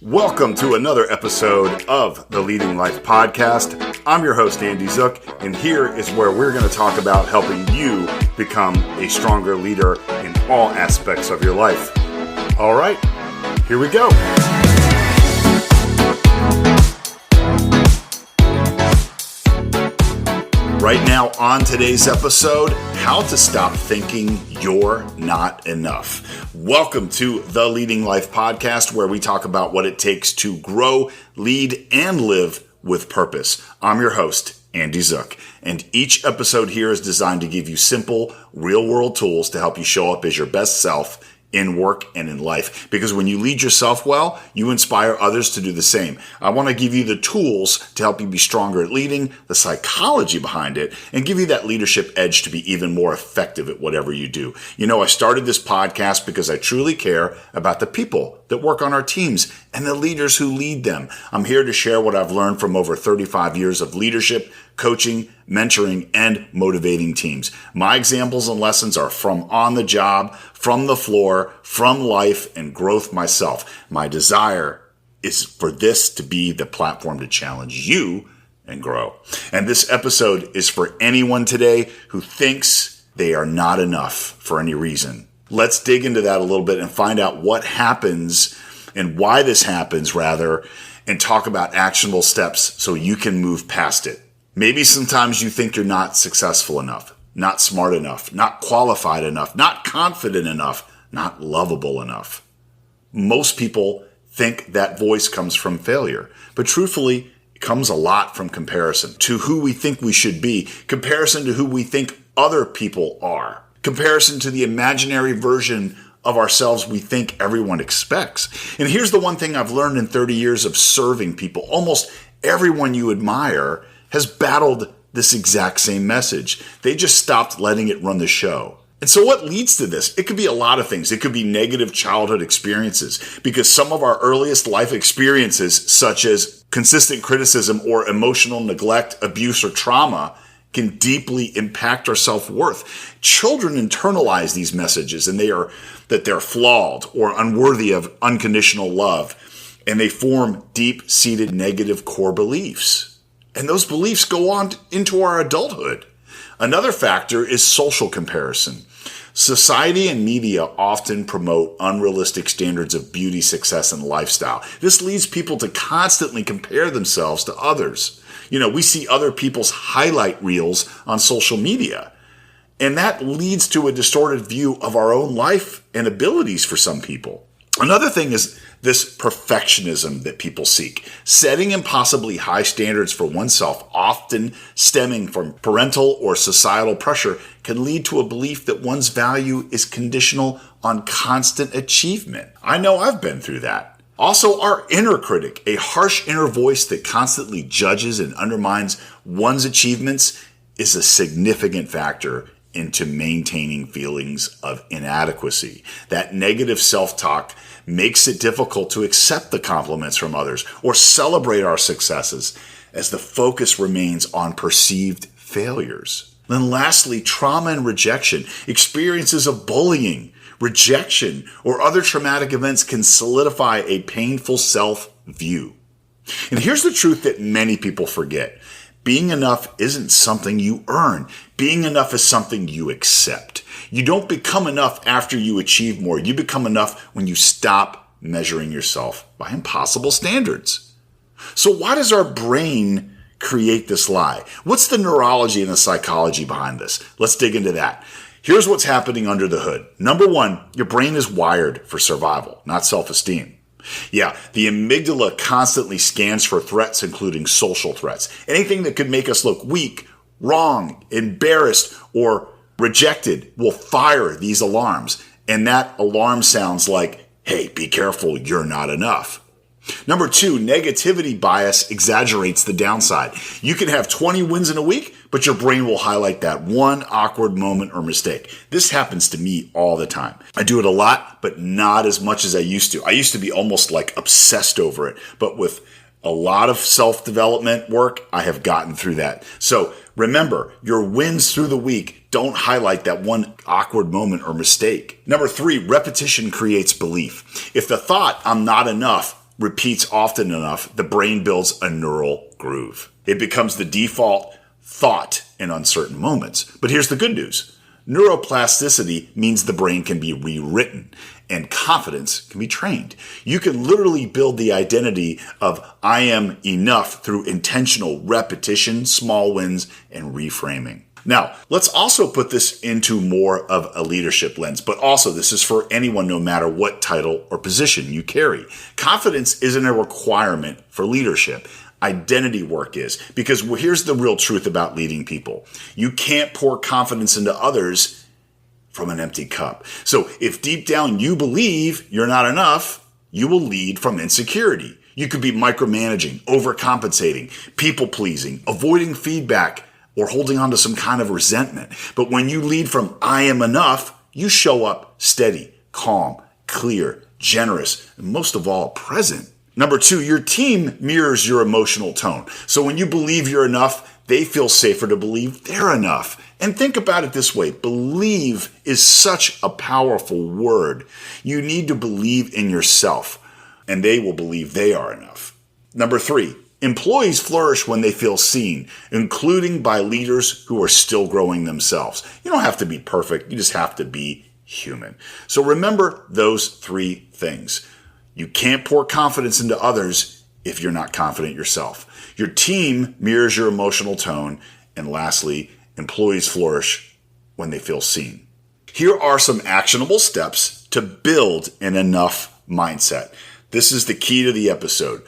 Welcome to another episode of the Leading Life Podcast. I'm your host, Andy Zook, and here is where we're going to talk about helping you become a stronger leader in all aspects of your life. All right, here we go. Right now on today's episode, how to stop thinking you're not enough. Welcome to the Leading Life Podcast, where we talk about what it takes to grow, lead, and live with purpose. I'm your host, Andy Zook, and each episode here is designed to give you simple, real-world tools to help you show up as your best self in work and in life. Because when you lead yourself well, you inspire others to do the same. I want to give you the tools to help you be stronger at leading, the psychology behind it, and give you that leadership edge to be even more effective at whatever you do. You know, I started this podcast because I truly care about the people that work on our teams and the leaders who lead them. I'm here to share what I've learned from over 35 years of leadership, coaching, mentoring, and motivating teams. My examples and lessons are from on the job, from the floor, from life, and growth myself. My desire is for this to be the platform to challenge you and grow. And this episode is for anyone today who thinks they are not enough for any reason. Let's dig into that a little bit and find out what happens and why this happens, rather, and talk about actionable steps so you can move past it. Maybe sometimes you think you're not successful enough, not smart enough, not qualified enough, not confident enough, not lovable enough. Most people think that voice comes from failure, but truthfully, it comes a lot from comparison to who we think we should be, comparison to who we think other people are, comparison to the imaginary version of ourselves we think everyone expects. And here's the one thing I've learned in 30 years of serving people. Almost everyone you admire has battled this exact same message. They just stopped letting it run the show. And so what leads to this? It could be a lot of things. It could be negative childhood experiences, because some of our earliest life experiences, such as consistent criticism or emotional neglect, abuse, or trauma, can deeply impact our self-worth. Children internalize these messages and that they're flawed or unworthy of unconditional love, and they form deep-seated negative core beliefs. And those beliefs go on into our adulthood. Another factor is social comparison. Society and media often promote unrealistic standards of beauty, success, and lifestyle. This leads people to constantly compare themselves to others. You know, we see other people's highlight reels on social media, and that leads to a distorted view of our own life and abilities for some people. Another thing is this perfectionism that people seek. Setting impossibly high standards for oneself, often stemming from parental or societal pressure, can lead to a belief that one's value is conditional on constant achievement. I know I've been through that. Also, our inner critic, a harsh inner voice that constantly judges and undermines one's achievements, is a significant factor into maintaining feelings of inadequacy. That negative self-talk makes it difficult to accept the compliments from others or celebrate our successes, as the focus remains on perceived failures. Then lastly, trauma and rejection. Experiences of bullying, rejection, or other traumatic events can solidify a painful self-view. And here's the truth that many people forget. Being enough isn't something you earn. Being enough is something you accept. You don't become enough after you achieve more. You become enough when you stop measuring yourself by impossible standards. So why does our brain create this lie? What's the neurology and the psychology behind this? Let's dig into that. Here's what's happening under the hood. Number one, your brain is wired for survival, not self-esteem. Yeah, the amygdala constantly scans for threats, including social threats. Anything that could make us look weak, wrong, embarrassed, or rejected will fire these alarms. And that alarm sounds like, hey, be careful, you're not enough. Number two, negativity bias exaggerates the downside. You can have 20 wins in a week, but your brain will highlight that one awkward moment or mistake. This happens to me all the time. I do it a lot, but not as much as I used to. I used to be almost like obsessed over it, but with a lot of self-development work, I have gotten through that. So remember, your wins through the week don't highlight that one awkward moment or mistake. Number three, repetition creates belief. If the thought, I'm not enough, repeats often enough, the brain builds a neural groove. It becomes the default thought in uncertain moments. But here's the good news. Neuroplasticity means the brain can be rewritten and confidence can be trained. You can literally build the identity of I am enough through intentional repetition, small wins, and reframing. Now, let's also put this into more of a leadership lens, but also this is for anyone no matter what title or position you carry. Confidence isn't a requirement for leadership. Identity work is, because here's the real truth about leading people. You can't pour confidence into others from an empty cup. So if deep down you believe you're not enough, you will lead from insecurity. You could be micromanaging, overcompensating, people-pleasing, avoiding feedback, or holding on to some kind of resentment. But when you lead from I am enough, you show up steady, calm, clear, generous, and most of all, present. Number 2, your team mirrors your emotional tone. So when you believe you're enough, they feel safer to believe they're enough. And think about it this way. Believe is such a powerful word. You need to believe in yourself, and they will believe they are enough. Number 3, employees flourish when they feel seen, including by leaders who are still growing themselves. You don't have to be perfect. You just have to be human. So remember those 3 things. You can't pour confidence into others if you're not confident yourself. Your team mirrors your emotional tone. And lastly, employees flourish when they feel seen. Here are some actionable steps to build an enough mindset. This is the key to the episode.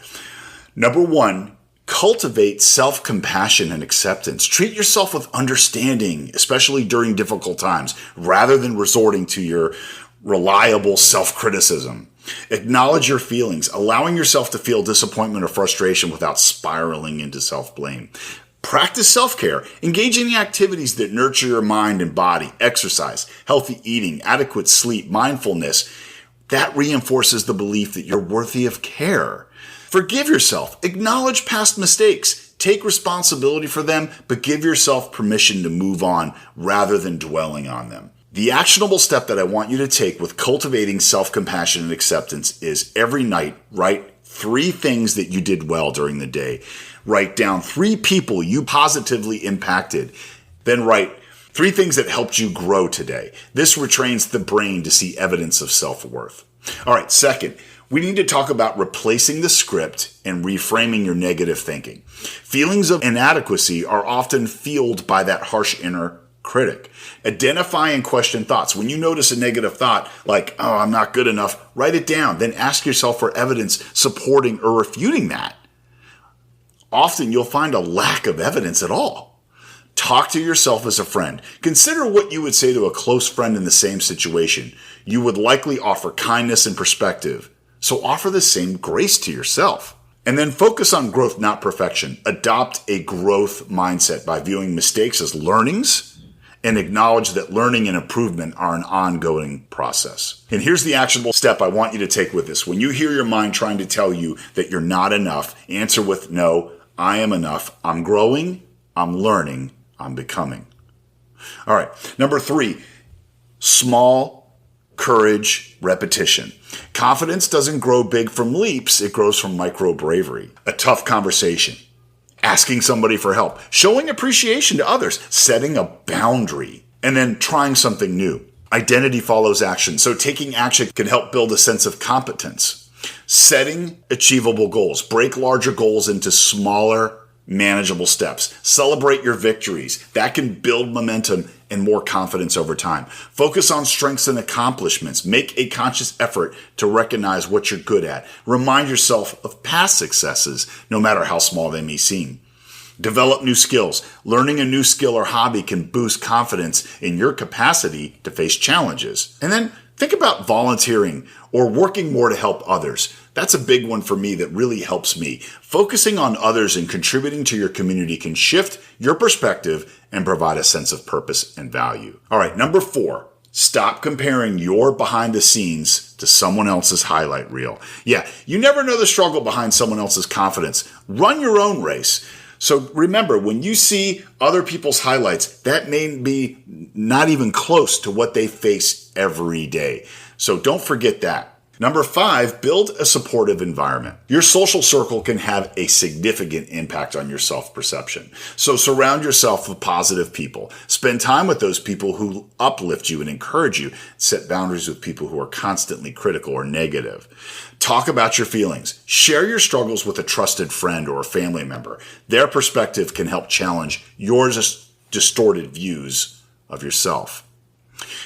Number 1, cultivate self-compassion and acceptance. Treat yourself with understanding, especially during difficult times, rather than resorting to your reliable self-criticism. Acknowledge your feelings, allowing yourself to feel disappointment or frustration without spiraling into self-blame. Practice self-care. Engage in the activities that nurture your mind and body, exercise, healthy eating, adequate sleep, mindfulness. That reinforces the belief that you're worthy of care. Forgive yourself. Acknowledge past mistakes. Take responsibility for them, but give yourself permission to move on rather than dwelling on them. The actionable step that I want you to take with cultivating self-compassion and acceptance is every night, write 3 things that you did well during the day. Write down 3 people you positively impacted. Then write 3 things that helped you grow today. This retrains the brain to see evidence of self-worth. All right, second, we need to talk about replacing the script and reframing your negative thinking. Feelings of inadequacy are often fueled by that harsh inner critic. Identify and question thoughts. When you notice a negative thought like, oh, I'm not good enough, write it down. Then ask yourself for evidence supporting or refuting that. Often you'll find a lack of evidence at all. Talk to yourself as a friend. Consider what you would say to a close friend in the same situation. You would likely offer kindness and perspective. So offer the same grace to yourself. And then focus on growth, not perfection. Adopt a growth mindset by viewing mistakes as learnings and acknowledge that learning and improvement are an ongoing process. And here's the actionable step I want you to take with this. When you hear your mind trying to tell you that you're not enough, answer with no, I am enough. I'm growing, I'm learning, I'm becoming. All right. Number 3, small courage repetition. Confidence doesn't grow big from leaps. It grows from micro bravery. A tough conversation. Asking somebody for help, showing appreciation to others, setting a boundary, and then trying something new. Identity follows action, so taking action can help build a sense of competence. Setting achievable goals. Break larger goals into smaller, manageable steps. Celebrate your victories. That can build momentum and more confidence over time. Focus on strengths and accomplishments. Make a conscious effort to recognize what you're good at. Remind yourself of past successes, no matter how small they may seem. Develop new skills. Learning a new skill or hobby can boost confidence in your capacity to face challenges. And then think about volunteering or working more to help others. That's a big one for me that really helps me. Focusing on others and contributing to your community can shift your perspective and provide a sense of purpose and value. All right, number 4, stop comparing your behind the scenes to someone else's highlight reel. Yeah, you never know the struggle behind someone else's confidence. Run your own race. So remember, when you see other people's highlights, that may be not even close to what they face every day. So don't forget that. Number 5, build a supportive environment. Your social circle can have a significant impact on your self-perception. So surround yourself with positive people. Spend time with those people who uplift you and encourage you. Set boundaries with people who are constantly critical or negative. Talk about your feelings. Share your struggles with a trusted friend or a family member. Their perspective can help challenge your distorted views of yourself.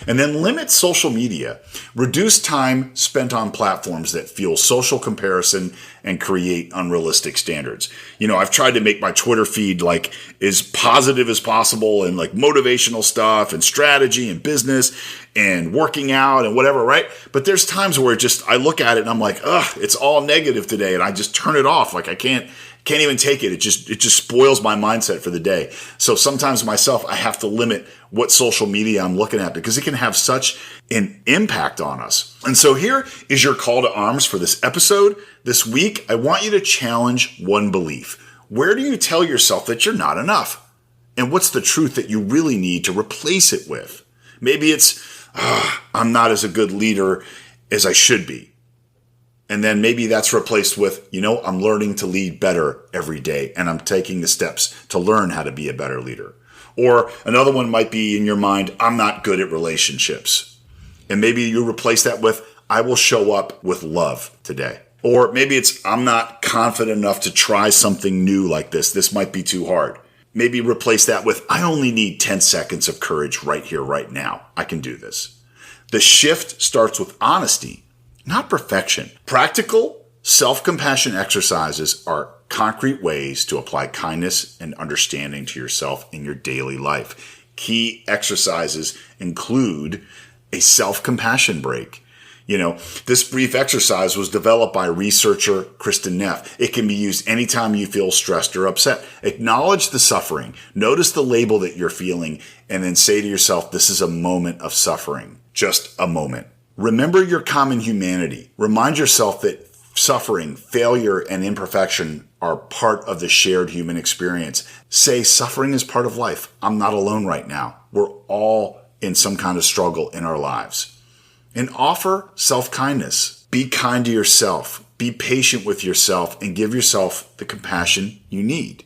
And then limit social media. Reduce time spent on platforms that fuel social comparison and create unrealistic standards. I've tried to make my Twitter feed like as positive as possible and like motivational stuff and strategy and business and working out and whatever, right? But there's times where I look at it and I'm like, it's all negative today, and I just turn it off. Like I can't even take it. It just spoils my mindset for the day. So sometimes myself, I have to limit what social media I'm looking at because it can have such an impact on us. And so here is your call to arms for this episode. This week, I want you to challenge one belief. Where do you tell yourself that you're not enough? And what's the truth that you really need to replace it with? Maybe it's, I'm not as a good leader as I should be. And then maybe that's replaced with, I'm learning to lead better every day, and I'm taking the steps to learn how to be a better leader. Or another one might be in your mind, I'm not good at relationships. And maybe you replace that with, I will show up with love today. Or maybe it's, I'm not confident enough to try something new like this. This might be too hard. Maybe replace that with, I only need 10 seconds of courage right here, right now. I can do this. The shift starts with honesty, not perfection. Practical self-compassion exercises are concrete ways to apply kindness and understanding to yourself in your daily life. Key exercises include a self-compassion break. This brief exercise was developed by researcher Kristen Neff. It can be used anytime you feel stressed or upset. Acknowledge the suffering. Notice the label that you're feeling, and then say to yourself, this is a moment of suffering. Just a moment. Remember your common humanity. Remind yourself that suffering, failure, and imperfection are part of the shared human experience. Say, suffering is part of life. I'm not alone right now. We're all in some kind of struggle in our lives. And offer self-kindness. Be kind to yourself. Be patient with yourself and give yourself the compassion you need.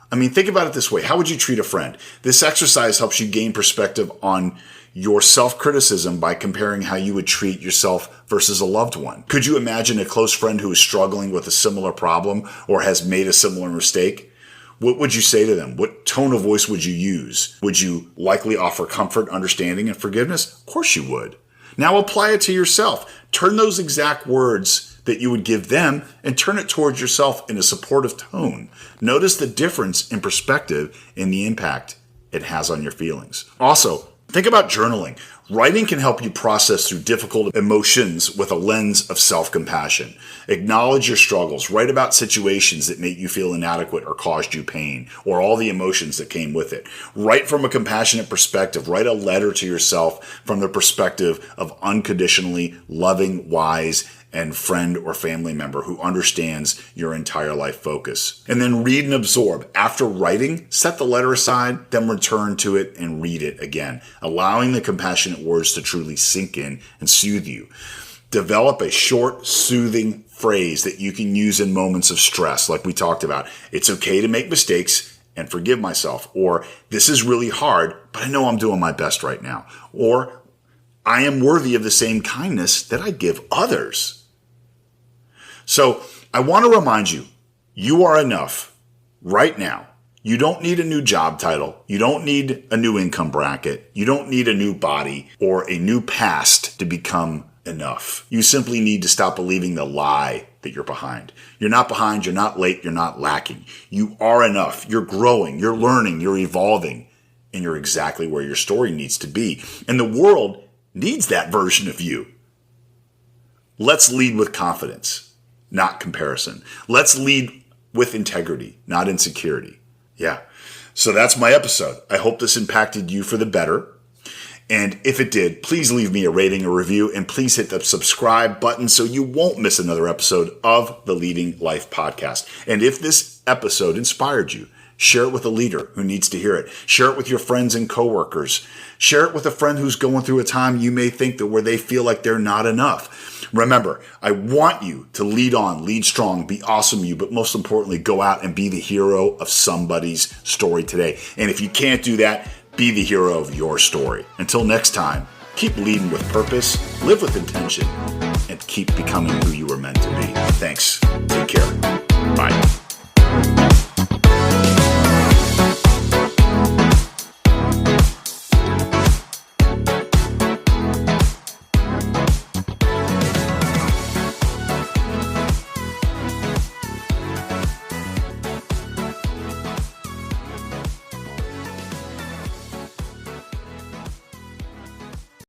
Think about it this way. How would you treat a friend? This exercise helps you gain perspective on your self-criticism by comparing how you would treat yourself versus a loved one. Could you imagine a close friend who is struggling with a similar problem or has made a similar mistake? What would you say to them? What tone of voice would you use? Would you likely offer comfort, understanding, and forgiveness? Of course you would. Now apply it to yourself. Turn those exact words that you would give them and turn it towards yourself in a supportive tone. Notice the difference in perspective and the impact it has on your feelings. Also, think about journaling. Writing can help you process through difficult emotions with a lens of self-compassion. Acknowledge your struggles. Write about situations that make you feel inadequate or caused you pain, or all the emotions that came with it. Write from a compassionate perspective. Write a letter to yourself from the perspective of unconditionally loving, wise, and friend or family member who understands your entire life focus. And then read and absorb. After writing, set the letter aside, then return to it and read it again, allowing the compassionate words to truly sink in and soothe you. Develop a short, soothing phrase that you can use in moments of stress, like we talked about. It's okay to make mistakes and forgive myself. Or, this is really hard, but I know I'm doing my best right now. Or, I am worthy of the same kindness that I give others. So I want to remind you, you are enough right now. You don't need a new job title. You don't need a new income bracket. You don't need a new body or a new past to become enough. You simply need to stop believing the lie that you're behind. You're not behind. You're not late. You're not lacking. You are enough. You're growing. You're learning. You're evolving. And you're exactly where your story needs to be. And the world needs that version of you. Let's lead with confidence, not comparison. Let's lead with integrity, not insecurity. Yeah. So that's my episode. I hope this impacted you for the better. And if it did, please leave me a rating or review, and please hit the subscribe button so you won't miss another episode of the Leading Life Podcast. And if this episode inspired you, share it with a leader who needs to hear it. Share it with your friends and coworkers. Share it with a friend who's going through a time you may think that where they feel like they're not enough. Remember, I want you to lead on, lead strong, be awesome you, but most importantly, go out and be the hero of somebody's story today. And if you can't do that, be the hero of your story. Until next time, keep leading with purpose, live with intention, and keep becoming who you were meant to be. Thanks. Take care. Bye.